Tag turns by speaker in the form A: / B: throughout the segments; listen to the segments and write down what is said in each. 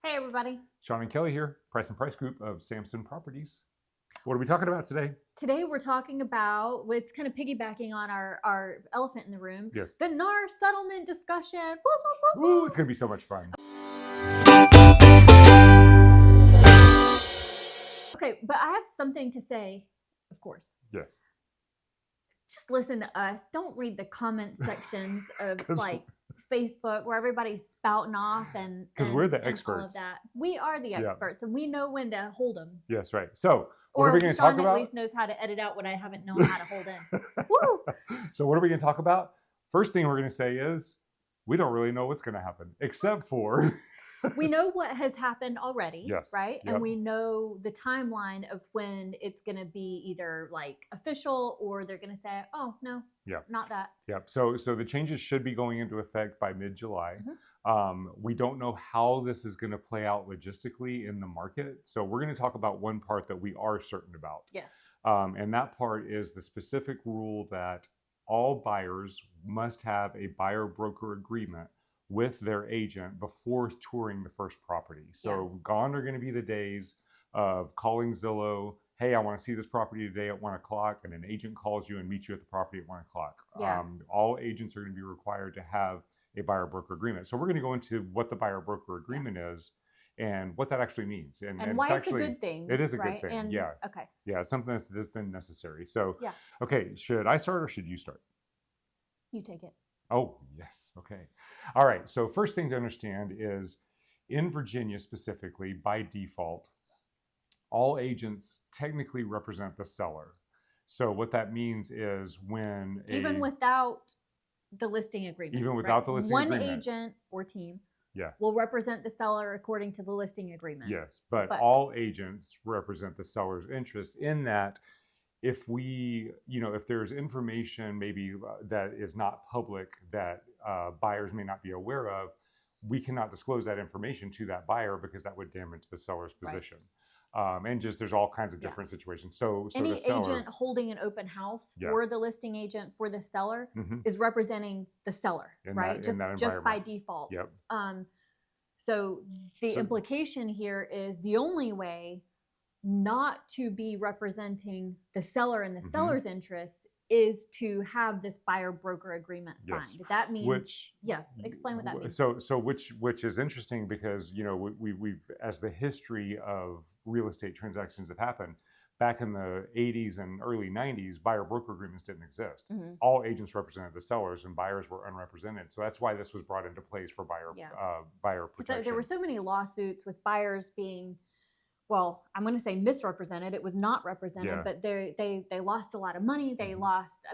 A: Hey, everybody.
B: Sean and Kelly here, Price and Price Group of Samson Properties. What are we talking about today?
A: Today we're talking about what's kind of piggybacking on our elephant in the room.
B: Yes.
A: The NAR settlement discussion. Woo, woo, woo,
B: Ooh,
A: woo.
B: it's going to be so much fun.
A: Okay, but I have something to say, of course.
B: Yes.
A: Just listen to us. Don't read the comment sections of
B: 'Cause-
A: like Facebook where everybody's spouting off and
B: Because we're the
A: and all of
B: experts.
A: that. We are the
B: Yeah.
A: experts and we know when to hold them.
B: Yes, right. So, what are
A: Or
B: we going to
A: Sean
B: talk
A: at
B: about?
A: least knows how to edit out what I haven't known how to hold in. Woo!
B: So, what are we going to talk about? First thing we're going to say is we don't really know what's going to happen, except for
A: We know what has happened already,
B: Yes.
A: right?
B: Yep.
A: And we know the timeline of when it's going to be either like official or they're going to say, oh, no,
B: Yep.
A: not that.
B: Yep. So the changes should be going into effect by mid-July.
A: Mhm.
B: We don't know how this is going to play out logistically in the market. So we're going to talk about one part that we are certain about.
A: Yes.
B: And that part is the specific rule that all buyers must have a buyer-broker agreement with their agent before touring the first property. So gone are going to be the days of calling Zillow, hey, I want to see this property today at 1 o'clock, and an agent calls you and meets you at the property at 1 o'clock.
A: Yeah.
B: All agents are going to be required to have a buyer-broker agreement. So we're going to go into what the buyer-broker agreement is and what that actually means.
A: And why it's a good thing.
B: It is a
A: right?
B: good thing,
A: And,
B: yeah.
A: Okay.
B: Yeah, it's something that's been necessary. So,
A: Yeah.
B: Okay, should I start or should you start?
A: You take it.
B: Oh, yes. Okay. All right. So first thing to understand is in Virginia specifically, by default, all agents technically represent the seller. So what that means is when
A: Even without the listing agreement.
B: Even without the listing agreement.
A: One agent or team
B: Yeah.
A: will represent the seller according to the listing agreement.
B: Yes, but all agents represent the seller's interest in that if if there's information maybe that is not public that buyers may not be aware of, we cannot disclose that information to that buyer because that would damage the seller's position. And just there's all kinds of different situations. So
A: any
B: the seller,
A: agent holding an open house for the listing agent for the seller is representing the seller, right? Just by default.
B: Yep.
A: So the implication here is the only way not to be representing the seller and the seller's interests is to have this buyer broker agreement signed.
B: Yes.
A: That means explain what that means.
B: So which is interesting because we've as the history of real estate transactions have happened back in the 80s and early 90s, buyer broker agreements didn't exist. All agents represented the sellers and buyers were unrepresented. So that's why this was brought into place for buyer protection.
A: There were so many lawsuits with buyers being, well, I'm going to say misrepresented. It was not represented, but they lost a lot of money. They lost,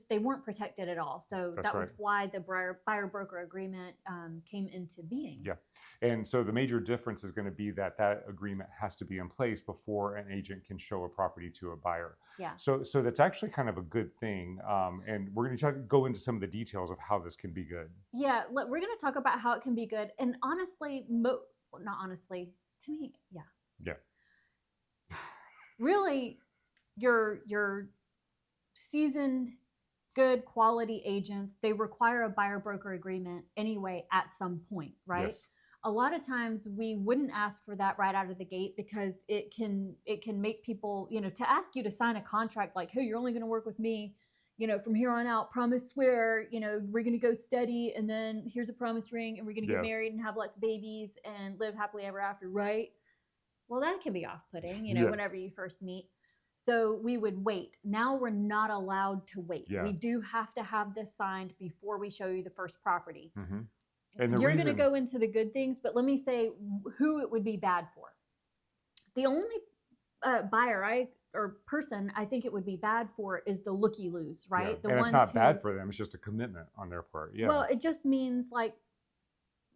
A: they weren't protected at all. So that was why the buyer broker agreement came into being.
B: Yeah. And so the major difference is going to be that agreement has to be in place before an agent can show a property to a buyer.
A: Yeah.
B: So that's actually kind of a good thing. And we're going to try to go into some of the details of how this can be good.
A: Yeah. We're going to talk about how it can be good. And honestly, not honestly, to me, yeah.
B: Yeah.
A: Really, your seasoned, good quality agents, they require a buyer broker agreement anyway at some point, right?
B: Yes.
A: A lot of times we wouldn't ask for that right out of the gate because it can make people, to ask you to sign a contract like, hey, you're only going to work with me, from here on out, promise, swear, we're going to go steady, and then here's a promise ring, and we're going to get married and have lots of babies and live happily ever after, right? Well, that can be off-putting, whenever you first meet. So we would wait. Now we're not allowed to wait.
B: Yeah.
A: We do have to have this signed before we show you the first property.
B: And
A: you're going to go into the good things, but let me say who it would be bad for. The only buyer or person I think it would be bad for is the looky-loos, right?
B: Yeah. And it's not bad for them. It's just a commitment on their part. Yeah.
A: Well, it just means like,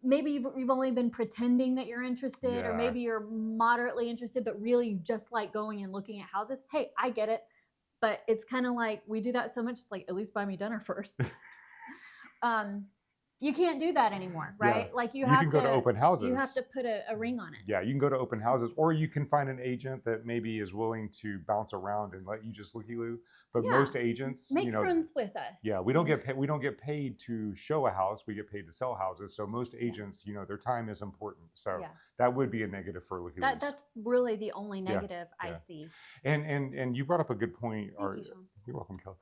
A: maybe you've only been pretending that you're interested, or maybe you're moderately interested, but really you just like going and looking at houses. Hey, I get it. But it's kind of like we do that so much, it's like, at least buy me dinner first. You can't do that anymore,
B: Yeah.
A: right? Like
B: You can go to open houses.
A: You have to put a ring on it.
B: Yeah, you can go to open houses, or you can find an agent that maybe is willing to bounce around and let you just looky-loo. But
A: Yeah.
B: most agents,
A: Make friends with us.
B: yeah, we don't get paid. We don't get paid to show a house. We get paid to sell houses. So most agents, their time is important. So that would be a negative for looky-loos.
A: That's really the only negative I see.
B: And you brought up a good point.
A: Thank you, Sean.
B: You're welcome, Kelly.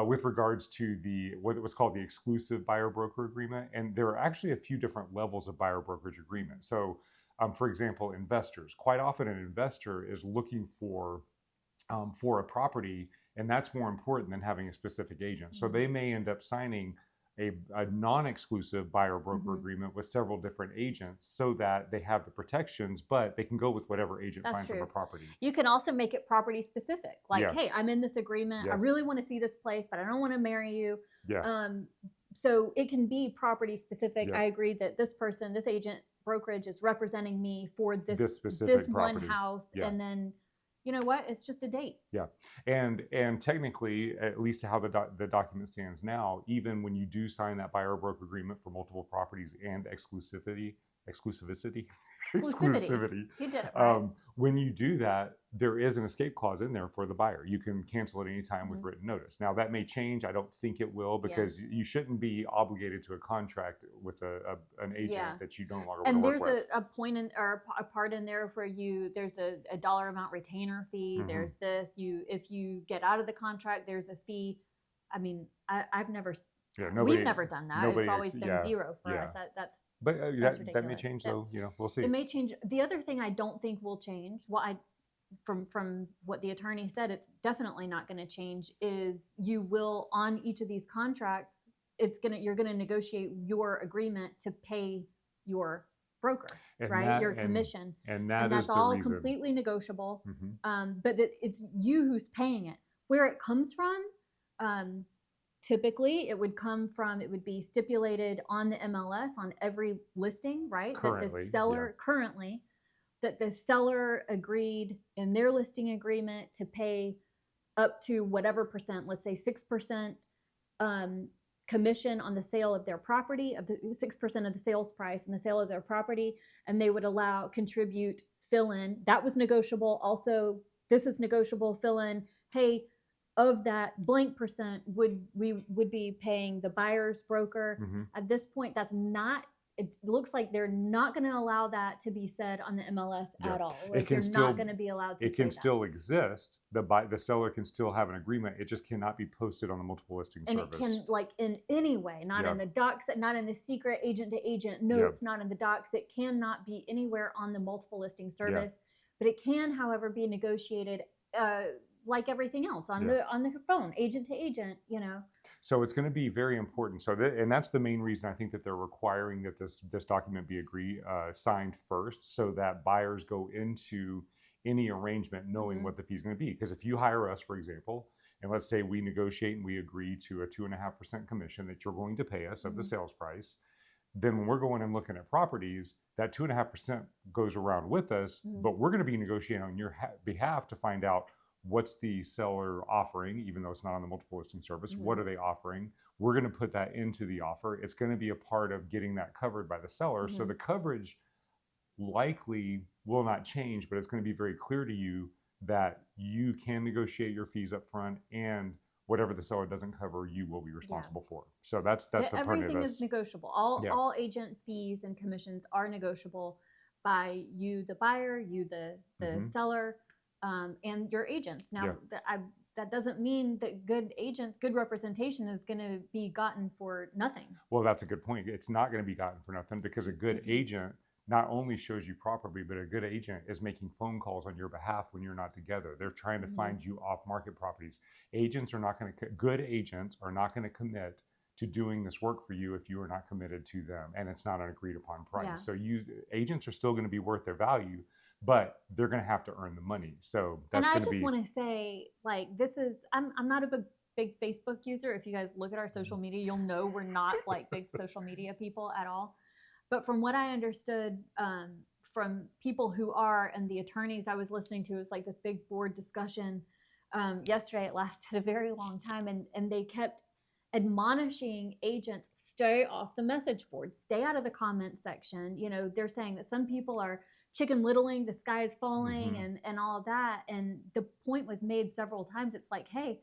B: With regards to what was called the exclusive buyer broker agreement, and there are actually a few different levels of buyer brokerage agreement. So, for example, investors. Quite often, an investor is looking for a property, and that's more important than having a specific agent. So they may end up signing a non-exclusive buyer broker agreement with several different agents so that they have the protections, but they can go with whatever agent finds them a property.
A: You can also make it property specific. Like, hey, I'm in this agreement. I really want to see this place, but I don't want to marry you. So it can be property specific. I agree that this agent brokerage is representing me for this one house. And then, you know what? It's just a date.
B: Yeah, and technically, at least how the document stands now, even when you do sign that buyer broker agreement for multiple properties and exclusivity.
A: You did it right.
B: When you do that, there is an escape clause in there for the buyer. You can cancel at any time with written notice. Now that may change. I don't think it will, because you shouldn't be obligated to a contract with an agent that you no longer want to work with.
A: And there's a point or a part in there where there's a dollar amount retainer fee. There's this. If you get out of the contract, there's a fee. I mean, I've never. We've never done that. It's always been zero for us. That's ridiculous.
B: That may change, though. We'll see.
A: It may change. The other thing I don't think will change, from what the attorney said, it's definitely not going to change, is you will, on each of these contracts, you're going to negotiate your agreement to pay your broker, right? Your commission.
B: And
A: that's all completely negotiable. But it's you who's paying it. Where it comes from, typically, it would be stipulated on the MLS on every listing, right?
B: Currently,
A: that the seller agreed in their listing agreement to pay up to whatever percent, let's say 6% commission on the sale of their property, of the 6% of the sales price and the sale of their property, and they would contribute fill-in. That was negotiable. Also, this is negotiable, fill-in. Hey, of that blank percent we would be paying the buyer's broker. At this point, it looks like they're not going to allow that to be said on the MLS at all. Like, you're not going to be allowed to say that.
B: It can still exist. The seller can still have an agreement. It just cannot be posted on the multiple listing service.
A: And it can, in any way, not in the docs, not in the secret agent to agent notes, not in the docs. It cannot be anywhere on the multiple listing service. But it can, however, be negotiated like everything else on the phone, agent to agent,
B: So it's going to be very important. And that's the main reason I think that they're requiring that this document be signed first, so that buyers go into any arrangement knowing what the fee is going to be. Because if you hire us, for example, and let's say we negotiate and we agree to a 2.5% commission that you're going to pay us of the sales price, then when we're going and looking at properties, that 2.5% goes around with us, but we're going to be negotiating on your behalf to find out what's the seller offering, even though it's not on the multiple listing service. What are they offering? We're going to put that into the offer. It's going to be a part of getting that covered by the seller. So the coverage likely will not change, but it's going to be very clear to you that you can negotiate your fees up front, and whatever the seller doesn't cover, you will be responsible for. So that's the part of this.
A: Everything is negotiable. All agent fees and commissions are negotiable by you, the buyer, you, the seller, and your agents. Now, that doesn't mean that good representation is going to be gotten for nothing.
B: Well, that's a good point. It's not going to be gotten for nothing, because a good agent not only shows you property, but a good agent is making phone calls on your behalf when you're not together. They're trying to find you off-market properties. Good agents are not going to commit to doing this work for you if you are not committed to them and it's not an agreed upon price.
A: Yeah.
B: So agents are still going to be worth their value, but they're going to have to earn the money. So that's going to be.
A: And I just want to say, I'm not a big Facebook user. If you guys look at our social media, you'll know we're not big social media people at all. But from what I understood from people who are, and the attorneys I was listening to, it was this big board discussion yesterday. It lasted a very long time, and they kept admonishing agents, stay off the message board, stay out of the comment section. You know, they're saying that some people are chicken littling, the sky is falling, and all of that. And the point was made several times. It's like, hey,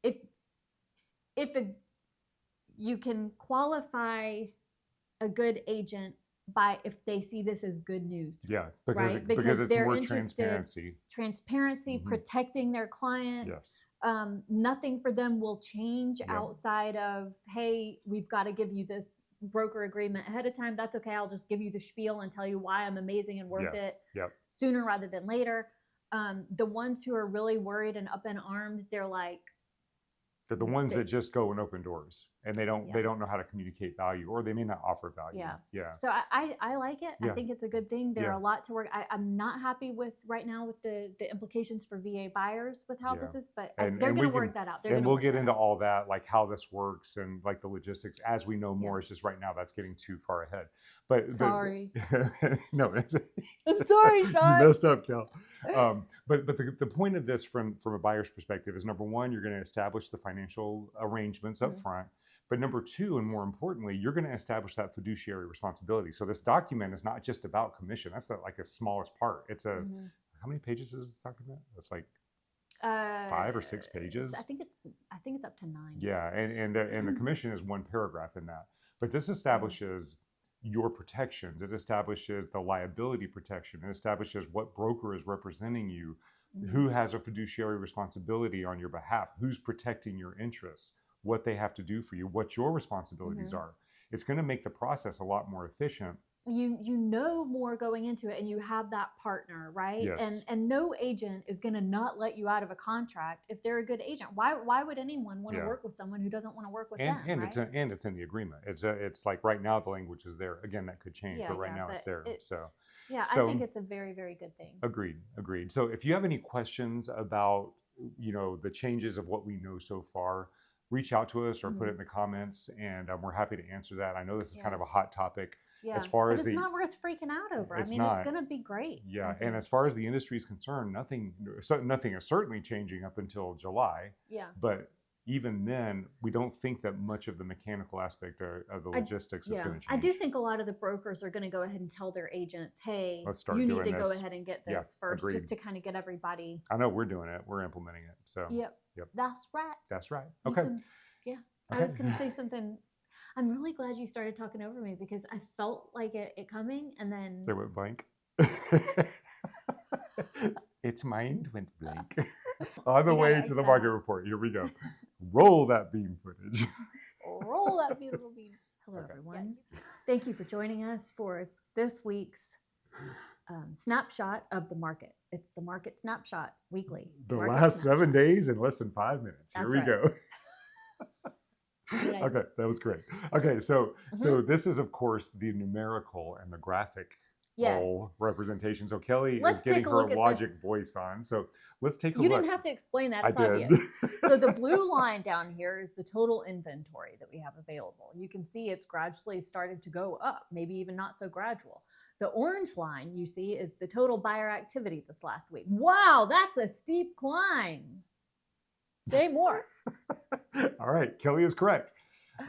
A: if you can qualify a good agent by if they see this as good news.
B: Yeah,
A: right?
B: because it's
A: they're
B: more
A: interested, transparency, protecting their clients.
B: Yes.
A: Nothing for them will change outside of, hey, we've got to give you this broker agreement ahead of time. That's okay. I'll just give you the spiel and tell you why I'm amazing and worth it sooner rather than later. The ones who are really worried and up in arms, they're like,
B: they're the ones that just go and open doors, and they don't know how to communicate value, or they may not offer value.
A: So I like it. I think it's a good thing. There are a lot to work. I'm not happy with right now with the implications for VA buyers with how this is, but they're going to work that out.
B: And we'll get into all that, like how this works and like the logistics as we know more. It's just right now that's getting too far ahead. But
A: sorry.
B: No,
A: I'm sorry, Sean.
B: You messed up, Cal. But the point of this from a buyer's perspective is, number one, you're going to establish the financial arrangements up front. But number two, and more importantly, you're going to establish that fiduciary responsibility. So this document is not just about commission. That's like the smallest part. It's how many pages is this document? It's like 5 or 6 pages.
A: I think it's up to 9.
B: Yeah, and the commission is one paragraph in that. But this establishes your protections. It establishes the liability protection. It establishes what broker is representing you, who has a fiduciary responsibility on your behalf, who's protecting your interests, what they have to do for you, what your responsibilities are. It's going to make the process a lot more efficient.
A: You know more going into it, and you have that partner, right?
B: Yes.
A: And no agent is going to not let you out of a contract if they're a good agent. Why would anyone want to work with someone who doesn't want to work with them?
B: And
A: right?
B: it's in the agreement. It's like right now the language is there. Again, that could change, but right now it's there.
A: I think it's a very, very good thing.
B: Agreed. So if you have any questions about the changes of what we know so far, reach out to us or put it in the comments, and we're happy to answer that. I know this is kind of a hot topic.
A: Yeah,
B: as far as
A: it's not worth freaking out over. It's going to be great.
B: Yeah, and as far as the industry is concerned, nothing is certainly changing up until July.
A: Yeah.
B: But even then, we don't think that much of the mechanical aspect of the logistics is going to change.
A: I do think a lot of the brokers are going to go ahead and tell their agents, hey, you need to go ahead and get this first, just to kind of get everybody.
B: I know we're doing it. We're implementing it. So
A: Yep. That's right.
B: Okay.
A: Okay. I was going to say something. I'm really glad you started talking over me because I felt like it coming, and then
B: they went blank. Its mind went blank. On the way to the market report, here we go. Roll that beam footage.
A: Roll that beautiful beam. Hello, everyone. Thank you for joining us for this week's snapshot of the market. It's the Market Snapshot weekly.
B: The last 7 days in less than 5 minutes. Here we go. Okay, that was great. Okay, so this is, of course, the numerical and the graphic representation. So Kelly is getting her logic voice on. So let's take a look.
A: You didn't have to explain that. It's obvious. So the blue line down here is the total inventory that we have available. You can see it's gradually started to go up, maybe even not so gradual. The orange line you see is the total buyer activity this last week. Wow, that's a steep climb. Say more.
B: All right, Kelly is correct.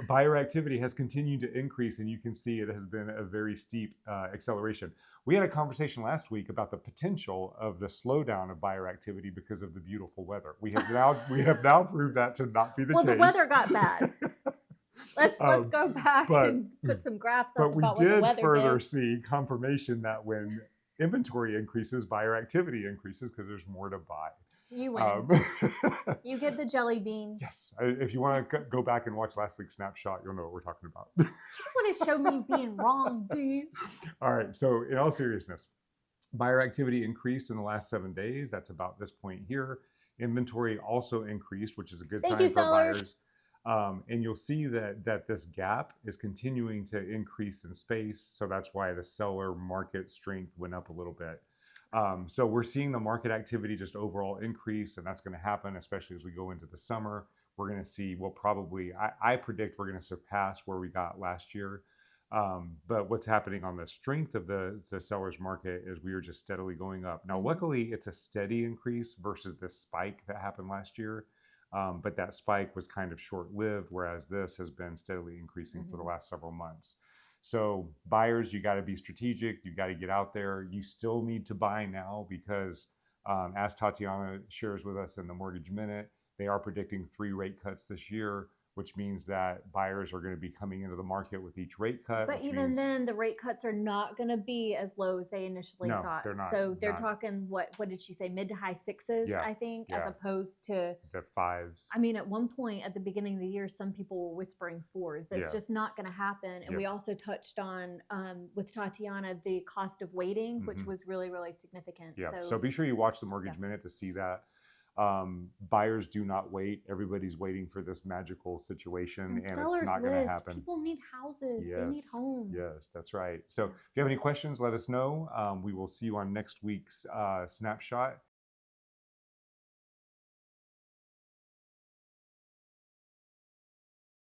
B: Buyer activity has continued to increase, and you can see it has been a very steep acceleration. We had a conversation last week about the potential of the slowdown of buyer activity because of the beautiful weather. We have now proved that to not be the case.
A: Well, the weather got bad. Let's go back and put some graphs up about what the weather did.
B: But we did further see confirmation that when inventory increases, buyer activity increases because there's more to buy.
A: You win. You get the jelly bean.
B: Yes. If you want to go back and watch last week's snapshot, you'll know what we're talking about.
A: You don't want to show me being wrong, do you?
B: All right. So in all seriousness, buyer activity increased in the last 7 days. That's about this point here. Inventory also increased, which is a good sign for buyers. And you'll see that this gap is continuing to increase in space. So that's why the seller market strength went up a little bit. So we're seeing the market activity just overall increase, and that's going to happen, especially as we go into the summer. We're going to see, I predict we're going to surpass where we got last year. But what's happening on the strength of the seller's market is we are just steadily going up. Now, luckily, it's a steady increase versus the spike that happened last year. But that spike was kind of short-lived, whereas this has been steadily increasing for the last several months. So buyers, you got to be strategic. You got to get out there. You still need to buy now because, as Tatiana shares with us in the Mortgage Minute, they are predicting 3 rate cuts this year, which means that buyers are going to be coming into the market with each rate cut.
A: But even then, the rate cuts are not going to be as low as they initially
B: No,
A: thought.
B: they're not.
A: So they're talking what did she say? Mid to high sixes,
B: Yeah,
A: I think, as
B: yeah.
A: opposed to
B: The 5s.
A: I mean, at one point at the beginning of the year, some people were whispering 4s. That's
B: Yeah.
A: just not going to happen. And
B: Yep.
A: we also touched on with Tatiana the cost of waiting, which was really, really significant.
B: Yeah. So be sure you watch the Mortgage Minute to see that. Buyers do not wait. Everybody's waiting for this magical situation, and it's not going to happen.
A: People need houses.
B: Yes.
A: They need homes.
B: Yes, that's right. So if you have any questions, let us know. We will see you on next week's snapshot.